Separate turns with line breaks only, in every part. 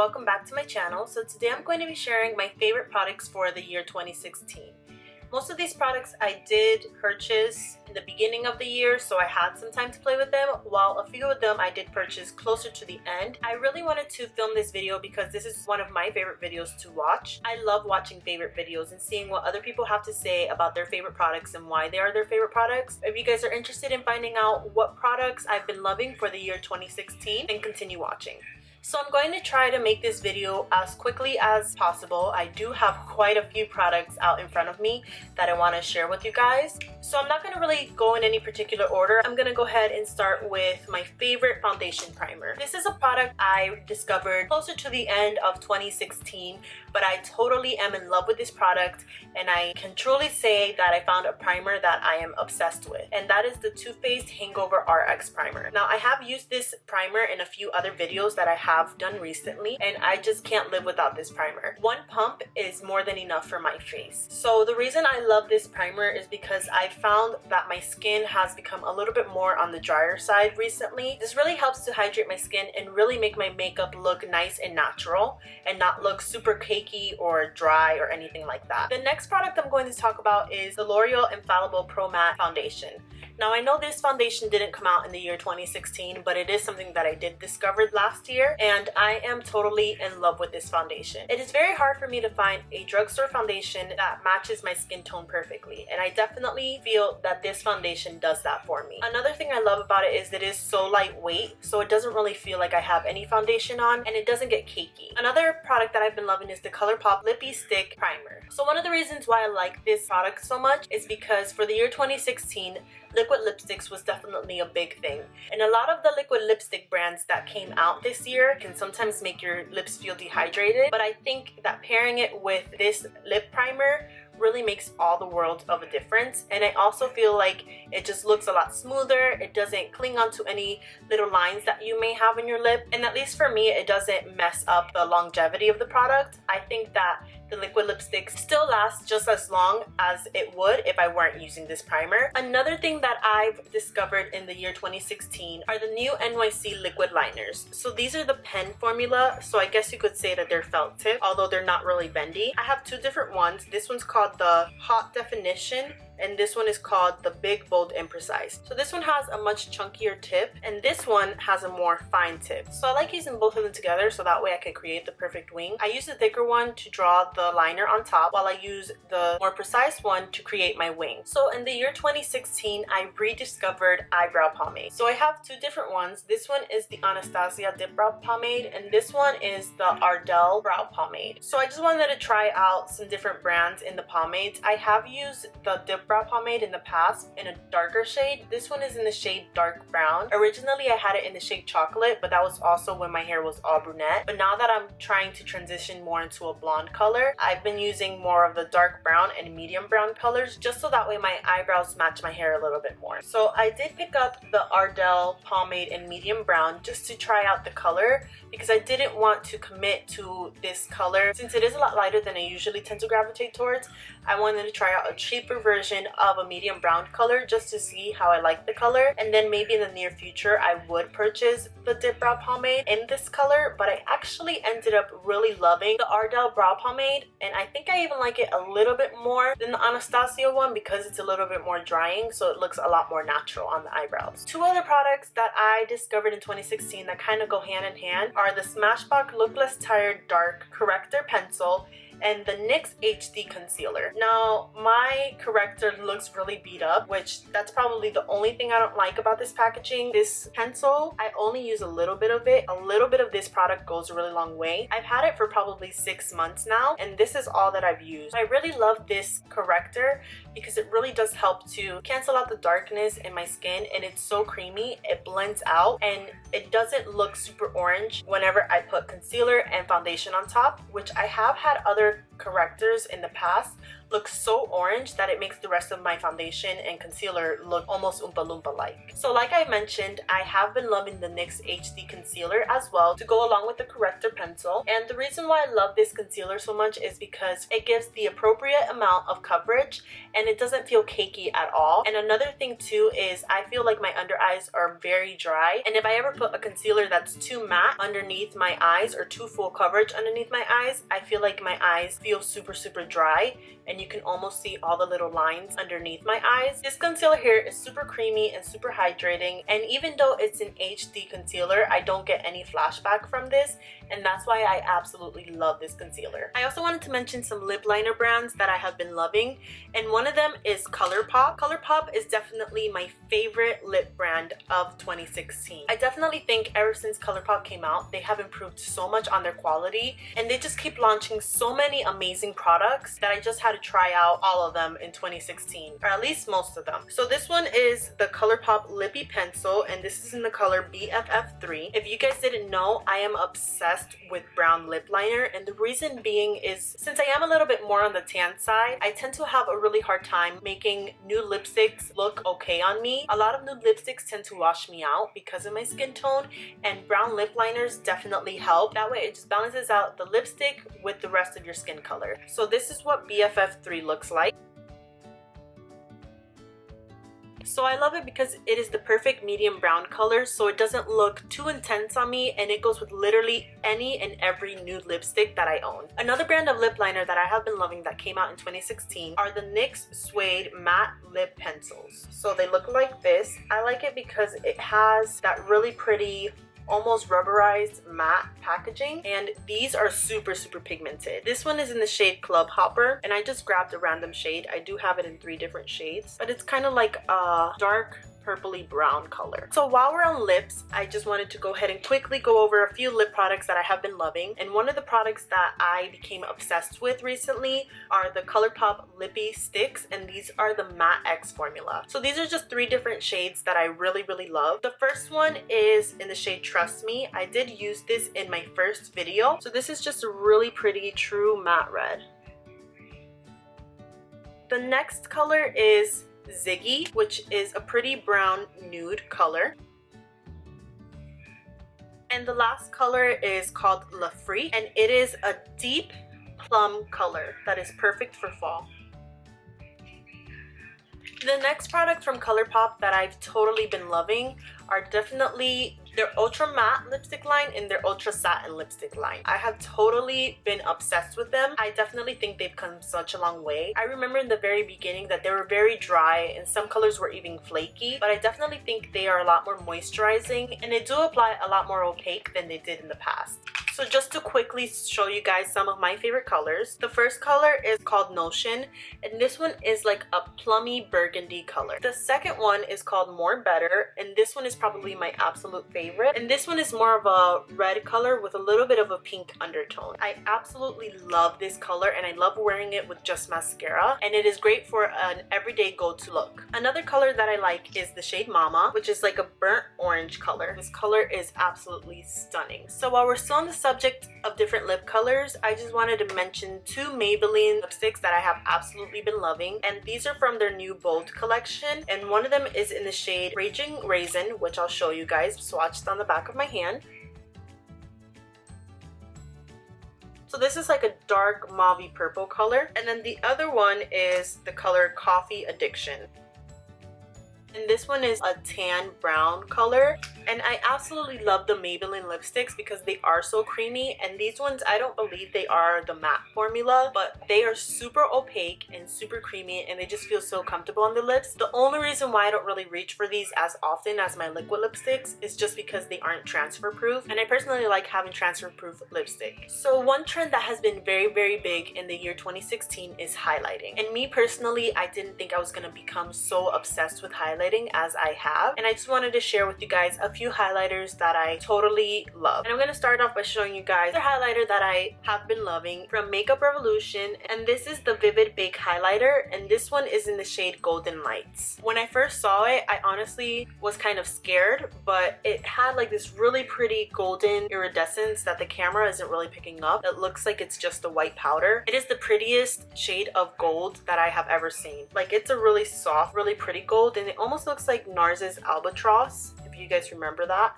welcome back to my channel. So today I'm going to be sharing my favorite products for the year 2016. Most of these products I did purchase in the beginning of the year, so I had some time to play with them, while a few of them I did purchase closer to the end. I really wanted to film this video because this is one of my favorite videos to watch. I love watching favorite videos and seeing what other people have to say about their favorite products and why they are their favorite products. If you guys are interested in finding out what products I've been loving for the year 2016, then continue watching. So I'm going to try to make this video as quickly as possible. I do have quite a few products out in front of me that I want to share with you guys. So I'm not going to really go in any particular order. I'm going to go ahead and start with my favorite foundation primer. This is a product I discovered closer to the end of 2016, but I totally am in love with this product, and I can truly say that I found a primer that I am obsessed with, and that is the Too Faced Hangover RX primer. Now I have used this primer in a few other videos that I have done recently, and I just can't live without this primer. One pump is more than enough for my face. So the reason I love this primer is because I found that my skin has become a little bit more on the drier side recently. This really helps to hydrate my skin and really make my makeup look nice and natural and not look super cakey or dry or anything like that. The next product I'm going to talk about is the L'Oreal Infallibile Pro Matte Foundation. Now I know this foundation didn't come out in the year 2016, but it is something that I did discover last year, and I am totally in love with this foundation. It is very hard for me to find a drugstore foundation that matches my skin tone perfectly, and I definitely feel that this foundation does that for me. Another thing I love about it is that it is so lightweight, so it doesn't really feel like I have any foundation on, and it doesn't get cakey. Another product that I've been loving is the Colourpop Lippie Stick Primer. So one of the reasons why I like this product so much is because for the year 2016, liquid lipsticks was definitely a big thing, and a lot of the liquid lipstick brands that came out this year can sometimes make your lips feel dehydrated, but I think that pairing it with this lip primer really makes all the world of a difference. And I also feel like it just looks a lot smoother. It doesn't cling onto any little lines that you may have in your lip, and at least for me, it doesn't mess up the longevity of the product. I think that the liquid lipstick still lasts just as long as it would if I weren't using this primer. Another thing that I've discovered in the year 2016 are the new NYC liquid liners. So these are the pen formula, so I guess you could say that they're felt tip, although they're not really bendy. I have two different ones. This one's called the Hot Definition, and this one is called the Big Bold Imprecise. So this one has a much chunkier tip, and this one has a more fine tip. So I like using both of them together so that way I can create the perfect wing. I use the thicker one to draw the liner on top, while I use the more precise one to create my wing. So in the year 2016, I rediscovered eyebrow pomade. So I have two different ones. This one is the Anastasia Dip Brow Pomade, and this one is the Ardell Brow Pomade. So I just wanted to try out some different brands in the pomades. I have used the Dip Brow Pomade in the past in a darker shade. This one is in the shade dark brown. Originally I had it in the shade chocolate, but that was also when my hair was all brunette. But now that I'm trying to transition more into a blonde color, I've been using more of the dark brown and medium brown colors, just so that way my eyebrows match my hair a little bit more. So I did pick up the Ardell pomade in medium brown just to try out the color, because I didn't want to commit to this color. Since it is a lot lighter than I usually tend to gravitate towards, I wanted to try out a cheaper version of a medium brown color just to see how I like the color, and then maybe in the near future I would purchase the Dip Brow Pomade in this color. But I actually ended up really loving the Ardell Brow Pomade, and I think I even like it a little bit more than the Anastasia one because it's a little bit more drying, so it looks a lot more natural on the eyebrows. Two other products that I discovered in 2016 that kind of go hand in hand are the Smashbox Look Less Tired Dark Corrector Pencil and the NYX HD Concealer. Now, my corrector looks really beat up, which that's probably the only thing I don't like about this packaging. This pencil, I only use a little bit of it. A little bit of this product goes a really long way. I've had it for probably 6 months now, and this is all that I've used. I really love this corrector because it really does help to cancel out the darkness in my skin, and it's so creamy. It blends out, and it doesn't look super orange whenever I put concealer and foundation on top, which I have had other correctors in the past, looks so orange that it makes the rest of my foundation and concealer look almost Oompa Loompa like. So like I mentioned, I have been loving the NYX HD concealer as well to go along with the corrector pencil. And the reason why I love this concealer so much is because it gives the appropriate amount of coverage and it doesn't feel cakey at all. And another thing too is I feel like my under eyes are very dry, and if I ever put a concealer that's too matte underneath my eyes or too full coverage underneath my eyes, I feel like my eyes feel super dry and you can almost see all the little lines underneath my eyes. This concealer here is super creamy and super hydrating, and even though it's an HD concealer, I don't get any flashback from this, and that's why I absolutely love this concealer. I also wanted to mention some lip liner brands that I have been loving, and one of them is Colourpop. Colourpop is definitely my favorite lip brand of 2016. I definitely think ever since Colourpop came out, they have improved so much on their quality, and they just keep launching so many amazing products that I just had to try out all of them in 2016, or at least most of them. So this one is the Colourpop Lippie pencil, and this is in the color BFF3. If you guys didn't know, I am obsessed with brown lip liner, and the reason being is since I am a little bit more on the tan side, I tend to have a really hard time making nude lipsticks look okay on me. A lot of nude lipsticks tend to wash me out because of my skin tone, and brown lip liners definitely help. That way it just balances out the lipstick with the rest of your skin color. So this is what BFF3 looks like. So I love it because it is the perfect medium brown color, so it doesn't look too intense on me, and it goes with literally any and every nude lipstick that I own. Another brand of lip liner that I have been loving that came out in 2016 are the NYX Suede matte lip pencils. So they look like this. I like it because it has that really pretty almost rubberized matte packaging, and these are super pigmented. This one is in the shade Club Hopper, and I just grabbed a random shade. I do have it in 3 different shades, but it's kind of like a dark purpley brown color. So while we're on lips, I just wanted to go ahead and quickly go over a few lip products that I have been loving, and one of the products that I became obsessed with recently are the Colourpop Lippie Stix, and these are the Matte X formula. So these are just 3 different shades that I really love. The first one is in the shade Trust Me. I did use this in my first video. So this is just a really pretty true matte red. The next color is Ziggie, which is a pretty brown nude color. And the last color is called La Free, and it is a deep plum color that is perfect for fall. The next product from Colourpop that I've totally been loving are definitely their Ultra Matte lipstick line and their Ultra Satin lipstick line. I have totally been obsessed with them. I definitely think they've come such a long way. I remember in the very beginning that they were very dry and some colors were even flaky, but I definitely think they are a lot more moisturizing, and they do apply a lot more opaque than they did in the past. So just to quickly show you guys some of my favorite colors. The first color is called Notion, and this one is like a plummy burgundy color. The second one is called More Better, and this one is probably my absolute favorite. And this one is more of a red color with a little bit of a pink undertone. I absolutely love this color, and I love wearing it with just mascara, and it is great for an everyday go-to look. Another color that I like is the shade Mama, which is like a burnt orange color. This color is absolutely stunning. So while we're still on the subject of different lip colors, I just wanted to mention 2 Maybelline lipsticks that I have absolutely been loving, and these are from their new Bold collection, and one of them is in the shade Ragin, which I'll show you guys swatched on the back of my hand. So this is like a dark mauve purple color, and then the other one is the color Coffee Addiction. And this one is a tan brown color, and I absolutely love the Maybelline lipsticks because they are so creamy, and these ones I don't believe they are the matte formula, but they are super opaque and super creamy, and they just feel so comfortable on the lips. The only reason why I don't really reach for these as often as my liquid lipsticks is just because they aren't transfer proof, and I personally like having transfer proof lipstick. So one trend that has been very big in the year 2016 is highlighting, and me personally, I didn't think I was gonna become so obsessed with highlighting as I have, and I just wanted to share with you guys a few few highlighters that I totally love. And I'm going to start off by showing you guys the highlighter that I have been loving from Makeup Revolution, and this is the Vivid Bake highlighter, and this one is in the shade Golden Lights. When I first saw it, I honestly was kind of scared, but it had like this really pretty golden iridescence that the camera isn't really picking up. It looks like it's just a white powder. It is the prettiest shade of gold that I have ever seen. Like, it's a really soft, really pretty gold, and it almost looks like NARS's Albatross, if you guys remember that.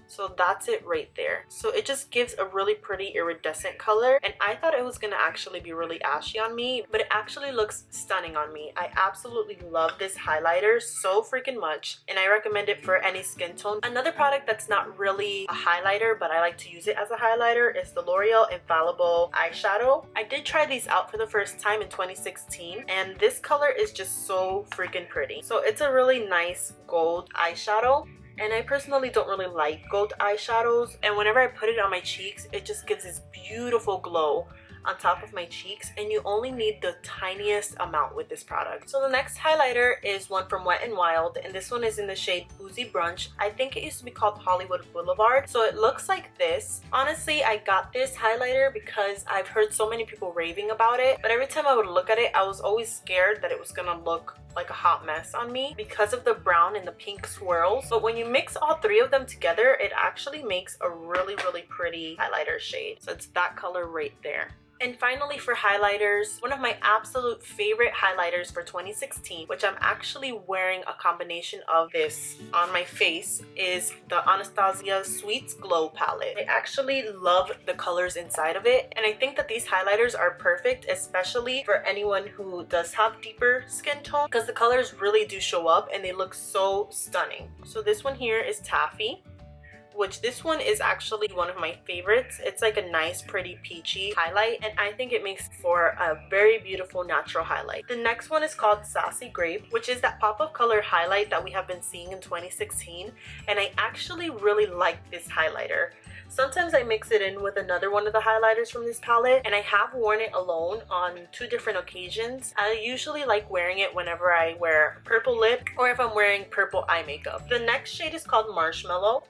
So that's it right there. So it just gives a really pretty iridescent color, and I thought it was gonna actually be really ashy on me, but it actually looks stunning on me. I absolutely love this highlighter so freaking much, and I recommend it for any skin tone. Another product that's not really a highlighter, but I like to use it as a highlighter, is the L'Oreal Infallibile eyeshadow. I did try these out for the first time in 2016, and this color is just so freaking pretty. So it's a really nice gold eyeshadow, and I personally don't really like gold eyeshadows, and whenever I put it on my cheeks, it just gives this beautiful glow on top of my cheeks, and you only need the tiniest amount with this product. So the next highlighter is one from Wet n Wild, and this one is in the shade Boozy Brunch. I think it used to be called Hollywood Boulevard. So it looks like this. Honestly, I got this highlighter because I've heard so many people raving about it, but every time I would look at it, I was always scared that it was gonna look like a hot mess on me because of the brown and the pink swirls. But when you mix all three of them together, it actually makes a really, really pretty highlighter shade. So it's that color right there. And finally, for highlighters, one of my absolute favorite highlighters for 2016, which I'm actually wearing a combination of this on my face, is the Anastasia Sweets Glow palette. I actually love the colors inside of it, and I think that these highlighters are perfect, especially for anyone who does have deeper skin tone, because the colors really do show up and they look so stunning. So this one here is Taffy, which this one is actually one of my favorites. It's like a nice pretty peachy highlight, and I think it makes for a very beautiful natural highlight. The next one is called Sassy Grape, which is that pop of color highlight that we have been seeing in 2016, and I actually really like this highlighter. Sometimes I mix it in with another one of the highlighters from this palette, and I have worn it alone on 2 different occasions. I usually like wearing it whenever I wear purple lip or if I'm wearing purple eye makeup. The next shade is called Marshmallow,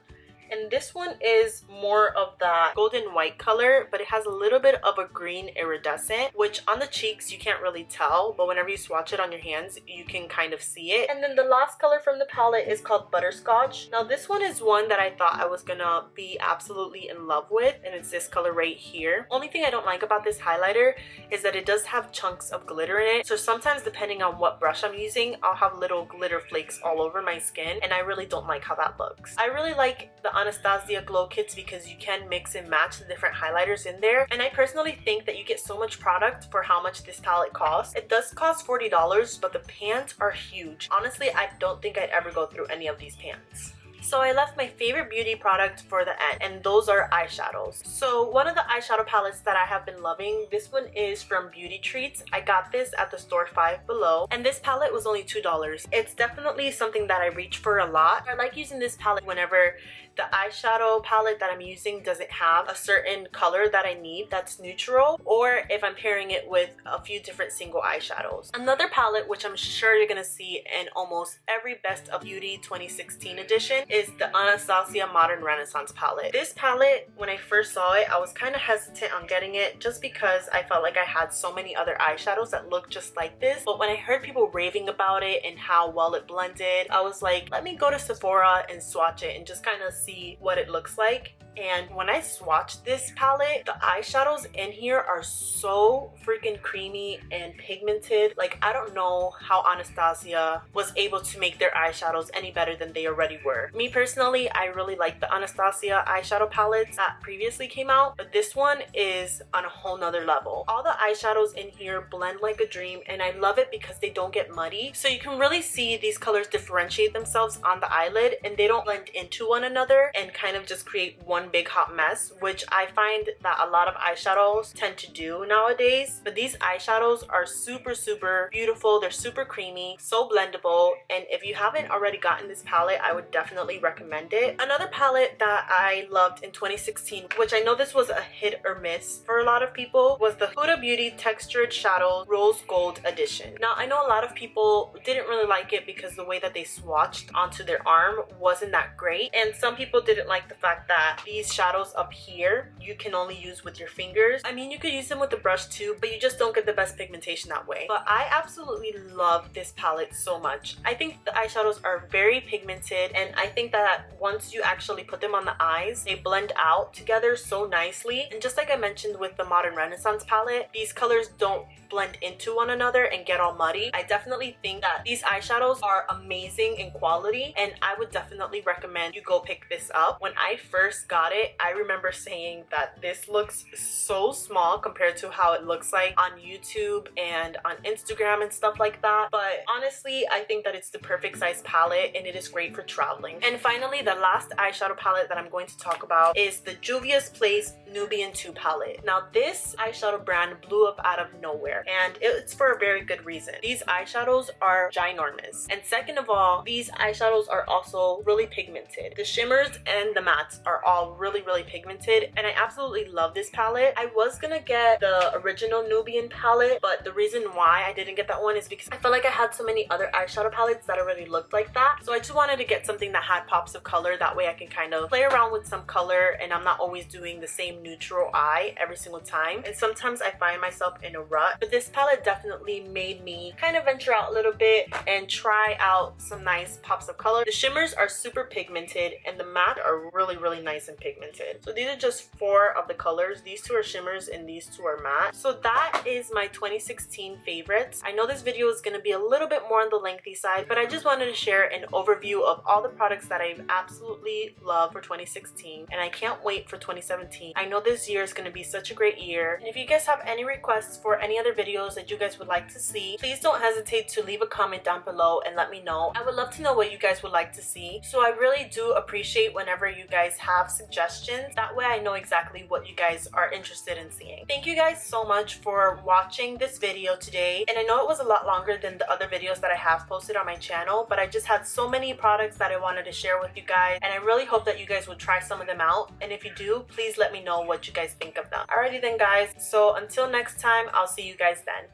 and this one is more of that golden white color, but it has a little bit of a green iridescent, which on the cheeks you can't really tell, but whenever you swatch it on your hands, you can kind of see it. And then the last color from the palette is called Butterscotch. Now this one is one that I thought I was gonna be absolutely in love with, and it's this color right here. Only thing I don't like about this highlighter is that it does have chunks of glitter in it, so sometimes depending on what brush I'm using, I'll have little glitter flakes all over my skin, and I really don't like how that looks. I really like the Anastasia glow kits because you can mix and match the different highlighters in there, and I personally think that you get so much product for how much this palette costs. It does cost $40, but the pans are huge. Honestly, I don't think I'd ever go through any of these pans. So I left my favorite beauty product for the end, and those are eyeshadows. So one of the eyeshadow palettes that I have been loving, this one is from Beauty Treats. I got this at the store 5 Below, and this palette was only $2. It's definitely something that I reach for a lot. I like using this palette whenever the eyeshadow palette that I'm using doesn't have a certain color that I need that's neutral, or if I'm pairing it with a few different single eyeshadows. Another palette, which I'm sure you're gonna see in almost every Best of Beauty 2016 edition, is the Anastasia Modern Renaissance palette. This palette, when I first saw it, I was kind of hesitant on getting it just because I felt like I had so many other eyeshadows that looked just like this, but when I heard people raving about it and how well it blended, I was like, let me go to Sephora and swatch it and just kind of see what it looks like. And when I swatched this palette, the eyeshadows in here are so freaking creamy and pigmented. Like, I don't know how Anastasia was able to make their eyeshadows any better than they already were. Me personally, I really like the Anastasia eyeshadow palettes that previously came out, but this one is on a whole nother level. All the eyeshadows in here blend like a dream, and I love it because they don't get muddy. So you can really see these colors differentiate themselves on the eyelid, and they don't blend into one another and kind of just create one one big hot mess, which I find that a lot of eyeshadows tend to do nowadays. But these eyeshadows are super, super beautiful. They're super creamy, so blendable, and if you haven't already gotten this palette, I would definitely recommend it. Another palette that I loved in 2016, which I know this was a hit or miss for a lot of people, was the Huda Beauty Textured Shadows Rose Gold Edition. Now, I know a lot of people didn't really like it because the way that they swatched onto their arm wasn't that great, and some people didn't like the fact that these shadows up here you can only use with your fingers. I mean, you could use them with the brush too, but you just don't get the best pigmentation that way. But I absolutely love this palette so much. I think the eyeshadows are very pigmented, and I think that once you actually put them on the eyes, they blend out together so nicely. And just like I mentioned with the Modern Renaissance palette, these colors don't blend into one another and get all muddy. I definitely think that these eyeshadows are amazing in quality, and I would definitely recommend you go pick this up. When I first got it, I remember saying that this looks so small compared to how it looks like on YouTube and on Instagram and stuff like that, but honestly I think that it's the perfect size palette and it is great for traveling. And finally, the last eyeshadow palette that I'm going to talk about is the Juvia's Place Nubian 2 palette. Now, this eyeshadow brand blew up out of nowhere, and it's for a very good reason. These eyeshadows are ginormous, and second of all, these eyeshadows are also really pigmented. The shimmers and the mattes are all really, really pigmented, and I absolutely love this palette. I was gonna get the original Nubian palette, but the reason why I didn't get that one is because I felt like I had so many other eyeshadow palettes that already looked like that, so I just wanted to get something that had pops of color. That way I can kind of play around with some color, and I'm not always doing the same neutral eye every single time, and sometimes I find myself in a rut. But this palette definitely made me kind of venture out a little bit and try out some nice pops of color. The shimmers are super pigmented and the matte are really, really nice and pigmented. So these are just 4 of the colors. These 2 are shimmers and these 2 are matte. So that is my 2016 favorites. I know this video is going to be a little bit more on the lengthy side, but I just wanted to share an overview of all the products that I've absolutely loved for 2016, and I can't wait for 2017. I know this year is going to be such a great year, and if you guys have any requests for any other videos that you guys would like to see, please don't hesitate to leave a comment down below and let me know. I would love to know what you guys would like to see, so I really do appreciate whenever you guys have suggestions. That way I know exactly what you guys are interested in seeing. Thank you guys so much for watching this video today, and I know it was a lot longer than the other videos that I have posted on my channel, but I just had so many products that I wanted to share with you guys, and I really hope that you guys would try some of them out, and if you do, please let me know what you guys think of them. Alrighty then guys, so until next time, I'll see you guys then.